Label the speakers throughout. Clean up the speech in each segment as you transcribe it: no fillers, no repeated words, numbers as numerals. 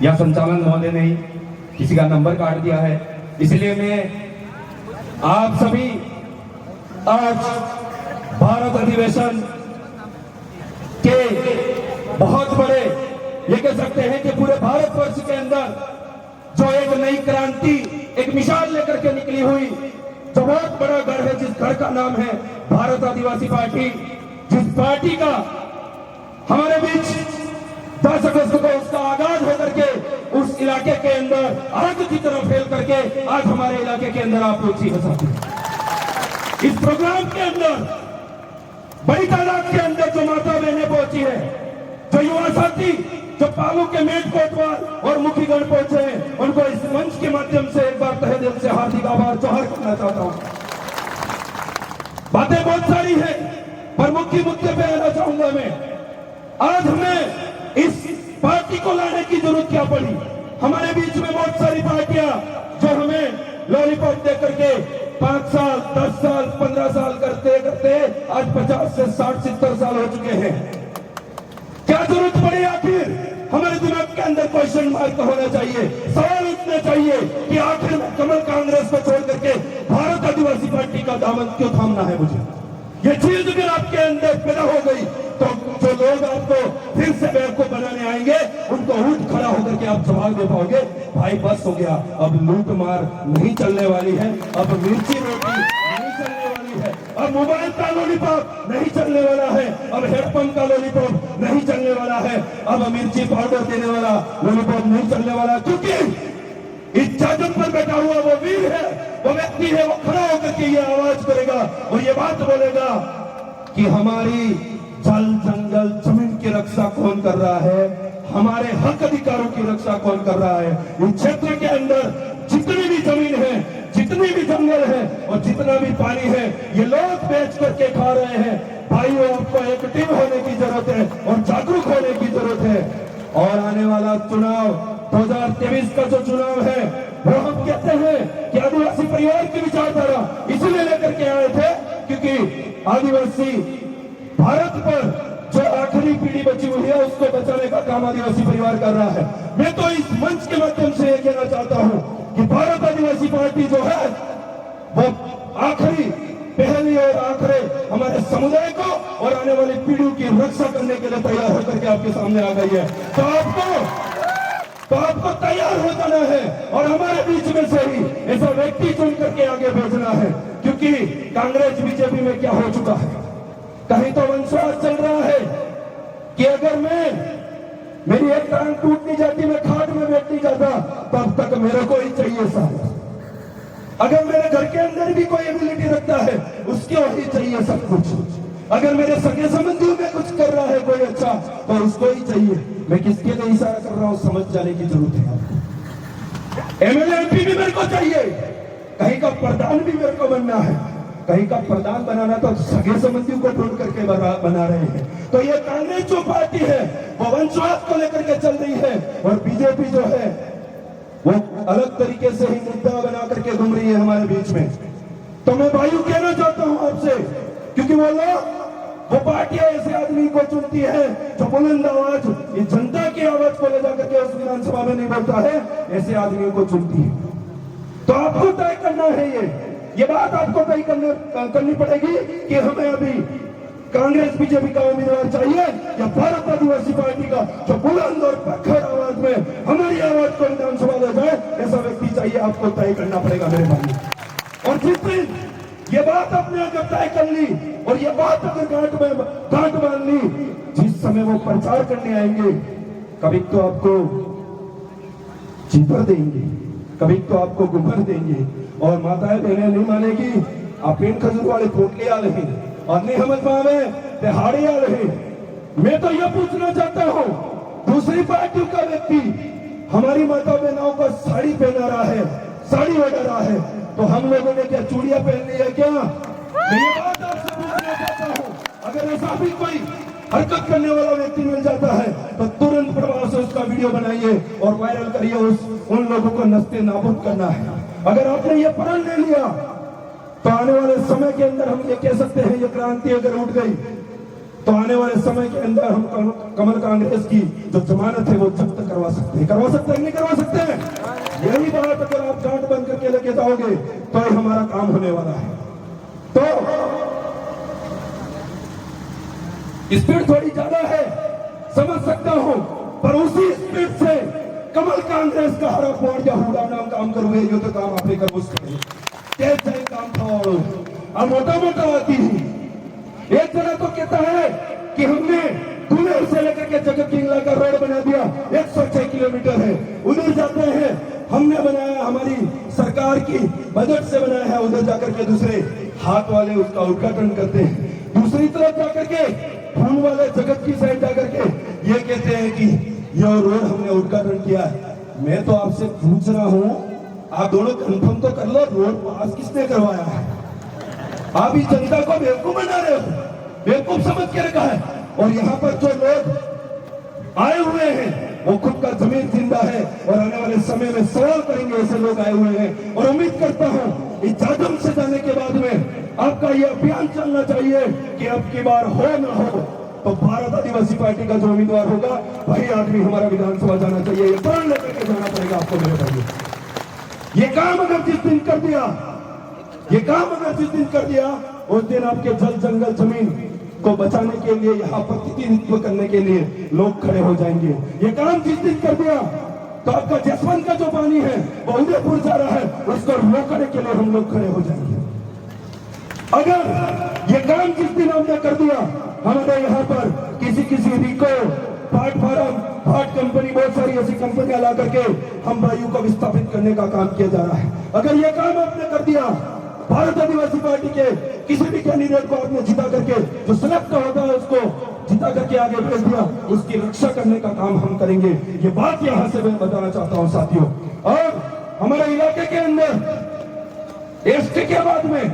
Speaker 1: या संचालन महोदय ने ही किसी का नंबर काट दिया है, इसलिए मैं आप सभी आज भारत अधिवेशन के बहुत बड़े ये कह सकते हैं कि पूरे भारतवर्ष के अंदर जो एक नई क्रांति, एक मिसाल लेकर के निकली हुई, जो बहुत बड़ा घर है, जिस घर का नाम है भारत आदिवासी पार्टी, जिस पार्टी का हमारे बीच 10 अगस्त को उसका आगाज होकर के उस इलाके के अंदर आग की तरह फैल करके आज हमारे इलाके के अंदर आप लोग सीख सकते हैं। इस प्रोग्राम के अंदर बड़ी तादाद के अंदर जो माता बहनें पहुंची है, जो युवा साथी, जो पालू के मेट कोटवाल और मुखीगढ़ पहुंचे हैं, उनको इस मंच के माध्यम से एक बार तहे दिल से हार्दिक आभार जोहर करना चाहता हूं। बातें बहुत सारी हैं, पर मुख्य मुद्दे पे आना चाहूंगा मैं। आज हमें इस पार्टी को लाने की जरूरत क्या पड़ी? हमारे बीच में बहुत सारी पार्टियां जो हमें लॉलीपॉप दे करके 5 साल, 10 साल, 15 साल करते करते आज 50 से 60-70 साल हो चुके हैं। क्या जरूरत पड़ी? आखिर हमारे दिमाग के अंदर क्वेश्चन मार्क होना चाहिए, सवाल उठना चाहिए कि आखिर में कमल कांग्रेस को छोड़ करके भारत आदिवासी पार्टी का दामन क्यों थामना है मुझे? ये चीज अगर आपके अंदर पैदा हो गई तो जो लोग आपको फिर से बेवकूफ बनाने आएंगे, उनको उठ खड़ा होकर के आप जवाब दे पाओगे, भाई बस हो गया, अब लूट मार नहीं चलने वाली है, अब मिर्ची रोटी नहीं चलने वाली है, अब मोबाइल का लॉलीपॉप नहीं चलने वाला है, अब हेडपंप का लॉलीपॉप नहीं चलने वाला है, अब मिर्ची पाउडर देने वाला लॉलीपॉप नहीं चलने वाला। क्योंकि इस चादर पर बैठा हुआ वो वीर है, वो व्यक्ति है, वो खड़ा होकर के ये आवाज करेगा और ये बात बोलेगा कि हमारी जल जंगल जमीन की रक्षा कौन कर रहा है, हमारे हक अधिकारों की रक्षा कौन कर रहा है। इस क्षेत्र के अंदर जितनी भी जमीन है, जितनी भी जंगल है और जितना भी पानी है, ये लोग बेच करके खा रहे हैं। भाइयों, आपको एक्टिव होने की जरूरत है और जागरूक होने की जरूरत है। और आने वाला चुनाव 2023 का जो चुनाव है, वो हम कहते हैं कि आदिवासी परिवार की विचारधारा इसलिए लेकर के आए थे क्योंकि आदिवासी भारत पर जो आखिरी पीढ़ी बची हुई है, उसको बचाने का काम आदिवासी परिवार कर रहा है। मैं तो इस मंच के माध्यम से ये कहना चाहता हूं कि भारत आदिवासी पार्टी जो है वो आखिरी, पहली और आखिरी हमारे समुदाय को और आने वाली पीढ़ियों की रक्षा करने के लिए तैयार होकर के आपके सामने आ गई है। तो आपको तैयार हो जाना है और हमारे बीच में से ही ऐसा व्यक्ति चुन करके आगे भेजना है। क्योंकि कांग्रेस बीजेपी में क्या हो चुका है, कहीं तो वंशवाद चल रहा है कि अगर मेरी एक टांग टूट नहीं जाती, मैं खाट में बैठ नहीं जाता, तब तक मेरे को ही चाहिए साहब। अगर मेरे घर के अंदर भी कोई एबिलिटी रखता है, उसको ही चाहिए सब कुछ। अगर मेरे सगे संबंधियों में कुछ कर रहा है कोई अच्छा, तो उसको ही चाहिए। मैं किसके लिए इशारा कर रहा हूं समझ जाने की जरूरत है आपको। एमएलए एमपी भी मेरे को चाहिए, कहीं का प्रधान भी मेरे को बनना है, कहीं का प्रधान बनाना तो सगे संबंधियों को ढूंढ करके बना रहे हैं। तो ये कांग्रेस जो पार्टी है वो वंशवाद को लेकर के चल रही है और बीजेपी जो है वो अलग तरीके से ही मुद्दा बना करके घूम रही है हमारे बीच में। तो मैं भाइयों कहना चाहता हूं आपसे, क्योंकि वो पार्टियां ऐसे आदमी को चुनती है जो बुलंद आवाज, ये जनता की आवाज को ले जाकर के उस विधानसभा में नहीं बोलता है, ऐसे आदमियों को चुनती है। तो आपको तय करना है ये बात आपको तय करनी पड़ेगी कि हमें अभी कांग्रेस बीजेपी का उम्मीदवार चाहिए या भारत आदिवासी पार्टी का जो बुलंद और प्रखर आवाज में हमारी आवाज को विधानसभा ले जाए, ऐसा व्यक्ति चाहिए। आपको तय करना पड़ेगा मेरे भाई। और जिस दिन ये बात आपने अगर तय कर ली और ये बात अगर गांठ बांध ली, जिस समय वो प्रचार करने आएंगे, कभी तो आपको जीतर देंगे, कभी तो आपको गुमर देंगे और माताएं बहनें नहीं मानेगी। आप पेड़ खजूर वाले पोटली आ रहे और नहीं समझ पावे दिहाड़ी आ रहे। मैं तो यह पूछना चाहता हूं, दूसरी पार्टियों का व्यक्ति हमारी माता बहनों को साड़ी पहना रहा है, साड़ी ओढ़ा रहा है, तो हम लोगों ने क्या चूड़ियां पहन ली है क्या? मैं ये बात आपसे पूछना चाहता हूं। अगर ऐसा भी कोई हरकत करने वाला व्यक्ति मिल जाता है तो तुरंत प्रभाव से उसका वीडियो बनाइए और वायरल करिए। उन लोगों को नस्ते नाबूद करना है। अगर आपने ये प्रण ले लिया तो आने वाले समय के अंदर हम ये कह सकते हैं, ये क्रांति अगर उठ गई तो आने वाले समय के अंदर हम कमल कांग्रेस की जो जमानत है वो जब्त करवा सकते हैं नहीं करवा सकते हैं? यही बात अगर आप गांठ बंद करके लेके जाओगे तो ही हमारा काम होने वाला है। तो स्पीड थोड़ी ज्यादा है, समझ सकता हूं, पर उसी स्पीड से कमल कांग्रेस का हरा बोर्ड या हुडा नाम काम करोगे यो तो काम आपने कर उसके तेज काम था। अब मोटा मोटा आती है एक जगह तो कहता है कि हमने दुनिया से लेकर के जगत किंगला का रोड बना दिया, 106 किलोमीटर है, उधर जाते हैं हमने बनाया, हमारी सरकार की बजट से बनाया है, उधर जाकर के दूसरे हाथ वाले उसका उद्घाटन करते हैं, दूसरी तरफ जाकर के खून वाले जगत की साइड जाकर के ये कहते हैं कि यह रोड हमने उद्घाटन किया है। मैं तो आपसे पूछ रहा हूं, आप दोनों कंफर्म तो कर लो, रोड पास किसने करवाया है? आप इस जनता को बेवकूफ बना रहे हो, बेवकूफ समझ के रखा है। और यहाँ पर जो लोग आए हुए हैं वो खुद का जमीन जिंदा है और आने वाले समय में सवाल करेंगे, ऐसे लोग आए हुए हैं। और उम्मीद करता हूँ इस जादम से जाने के बाद में आपका ये अभियान चलना चाहिए कि अब की बार हो न हो तो भारत आदिवासी पार्टी का जो उम्मीदवार होगा वही आदमी हमारा विधानसभा जाना चाहिए। ये प्रण लेकर के जाना पड़ेगा आपको मेरे भाई। ये काम अगर जिस दिन कर दिया, ये काम अगर जिस दिन कर दिया, उस दिन आपके जल जंगल जमीन को बचाने के लिए, यहाँ प्रतिनिधित्व करने के लिए लोग खड़े हो जाएंगे। ये काम जिस दिन कर दिया तो आपका जसवंत का जो पानी है वो उदयपुर जा रहा है, उसको रोकने के लिए हम लोग खड़े हो जाएंगे। अगर ये काम जिस दिन हमने कर दिया, हमारे यहाँ पर किसी रिको पाट फार्म पाट कंपनी, बहुत सारी ऐसी कंपनियां ला करके हम वायु को विस्थापित करने का काम किया जा रहा है। अगर ये काम आपने कर दिया, भारत आदिवासी पार्टी के किसी भी कैंडिडेट को आपने जिता करके, जो सिलेक्ट होता है उसको जिता करके आगे भेज दिया, उसकी रक्षा करने का काम हम करेंगे। ये बात यहाँ से मैं बताना चाहता हूँ साथियों। और हमारे इलाके के अंदर एसटी के बाद में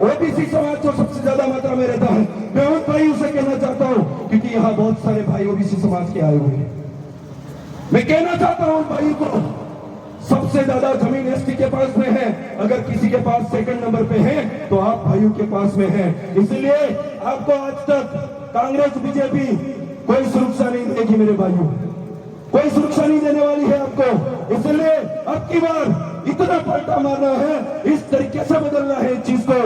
Speaker 1: ओबीसी समाज जो सबसे ज्यादा मात्रा में रहता है, मैं उन भाइयों से कहना चाहता हूँ, क्योंकि यहाँ बहुत सारे भाई ओबीसी समाज के आए हुए हैं, मैं कहना चाहता हूँ भाई को, सबसे ज्यादा जमीन एसटी के पास में है। अगर किसी के पास सेकंड नंबर पे है तो आप भाइयों के पास में है। इसलिए आपको आज तक कांग्रेस बीजेपी कोई सुरक्षा नहीं देगी मेरे भाइयों, कोई सुरक्षा नहीं देने वाली है आपको। इसलिए अब की बार इतना पलटा मारना है, इस तरीके से बदलना है चीज को।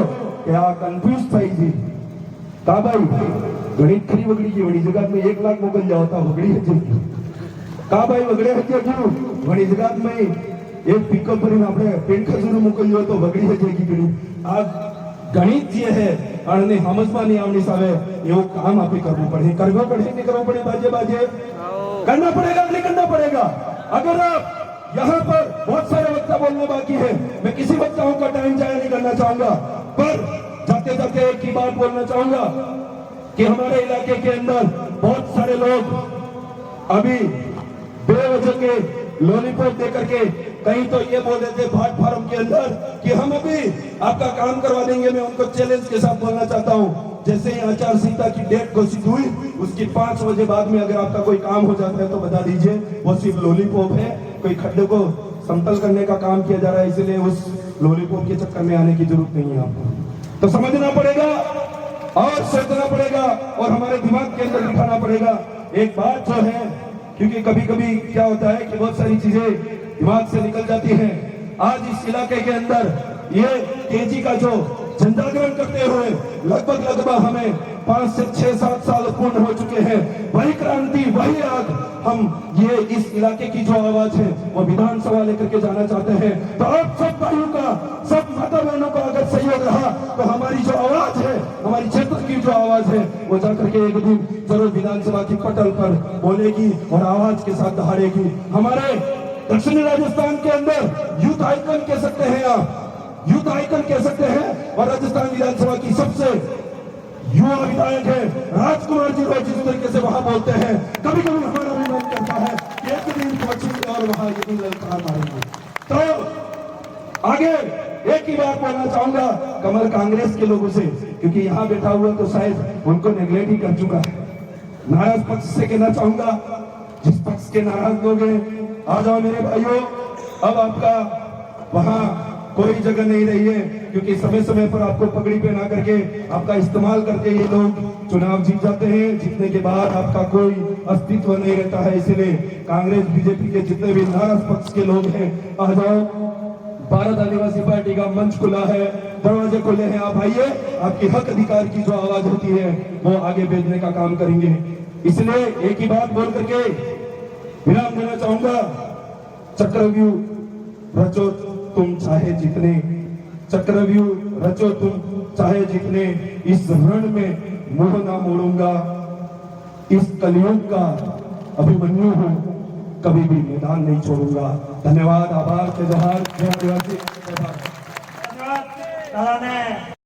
Speaker 1: क्या कंफ्यूज था जी का भाई गणित खरी वगड़ी की बड़ी जगह में 1 लाख मोकल जाता वगड़ी है का भाई वगड़े हत्या क्यों बड़ी जगह में एक पिकअप पर આપણે પેન ખજૂર મોકલ્યો તો વગડી હજે કીડી આ ગણિત જે હે અને સમજમાં નહીં આવની સામે એવું કામ આપે કરવું પડે નહીં કરવું પડે बाजे बाजे करना पड़ेगा नहीं करना पड़ेगा। अगर आप यहाँ पर बहुत सारे वक्ता बोलना बाकी है, मैं किसी वक्ताओं का टाइम जाया नहीं करना चाहूंगा, पर जाते जाते एक ही बात बोलना चाहूंगा कि हमारे इलाके के अंदर बहुत सारे लोग अभी बेवजह के लॉलीपॉप देकर के कहीं तो ये बोल देते भाट फार्म के अंदर कि हम अभी आपका काम करवा देंगे। मैं उनको चैलेंज के साथ बोलना चाहता हूँ, जैसे ही आचार संहिता की डेट घोषित हुई उसकी 5 बजे बाद में अगर आपका कोई काम हो जाता है तो बता दीजिए वो सिर्फ लॉलीपॉप है, कोई खड्डे को समतल करने का काम किया जा रहा है, इसलिए उस लॉलीपॉप के चक्कर में आने की जरूरत नहीं है आपको। तो समझना पड़ेगा और सोचना पड़ेगा और हमारे दिमाग के अंदर बिठाना पड़ेगा एक बात जो है, क्योंकि कभी कभी क्या होता है कि बहुत सारी चीजें दिमाग से निकल जाती हैं। आज इस इलाके के अंदर ये तेजी का जो जनजागरण करते हुए लगभग हमें 5 से 6-7 साल पूर्ण हो चुके हैं। वही क्रांति वही आग हम ये इस इलाके की जो आवाज है वो विधानसभा लेकर के जाना चाहते हैं। तो आप सब भाइयों का, सब माता बहनों का अगर सहयोग रहा तो हमारी जो आवाज है, हमारी क्षेत्र की जो आवाज है वो जाकर के एक दिन जरूर विधानसभा की पटल पर बोलेगी और आवाज के साथ दहाड़ेगी। हमारे दक्षिणी राजस्थान के अंदर यूथ आइकन कह सकते हैं, आप यूथ आइकन कह सकते हैं, और राजस्थान विधानसभा की सबसे युवा विधायक है राजकुमार जी रोज जिस तरीके से वहां बोलते हैं, कभी कभी हमारा भी मन करता है कि एक दिन पहुंचेंगे और वहां ये ललकार मारेंगे। तो आगे एक ही बात बोलना चाहूंगा कमल कांग्रेस के लोगों से, क्योंकि यहाँ बैठा हुआ तो शायद उनको नेग्लेक्ट ही कर चुका है। नाराज पक्ष से कहना चाहूंगा, जिस पक्ष के नाराज लोग हैं आ जाओ मेरे भाइयों, अब आपका वहां कोई जगह नहीं रही है, क्योंकि समय समय पर आपको पगड़ी पहना करके आपका इस्तेमाल करके ये लोग चुनाव जीत जाते हैं। जीतने के बाद आपका कोई अस्तित्व नहीं रहता है। इसीलिए कांग्रेस बीजेपी के जितने भी नाराज पक्ष के लोग हैं, आ जाओ, भारत आदिवासी पार्टी का मंच खुला है, दरवाजे खुले हैं, आप आइए, आपकी हक अधिकार की जो आवाज होती है वो आगे भेजने का काम करेंगे। इसलिए एक ही बात बोल करके विराम देना चाहूंगा, चक्रव्यूह रचो तुम चाहे जितने, चक्रव्यूह रचो तुम चाहे जितने, इस रण में मुंह ना मोड़ूंगा, इस कलयुग का अभिमन्यु हूं, कभी भी मैदान नहीं छोड़ूंगा। धन्यवाद, आभार, जय जोहार, जय आदिवासी, जय भारत।
Speaker 2: धन्यवाद दादा ने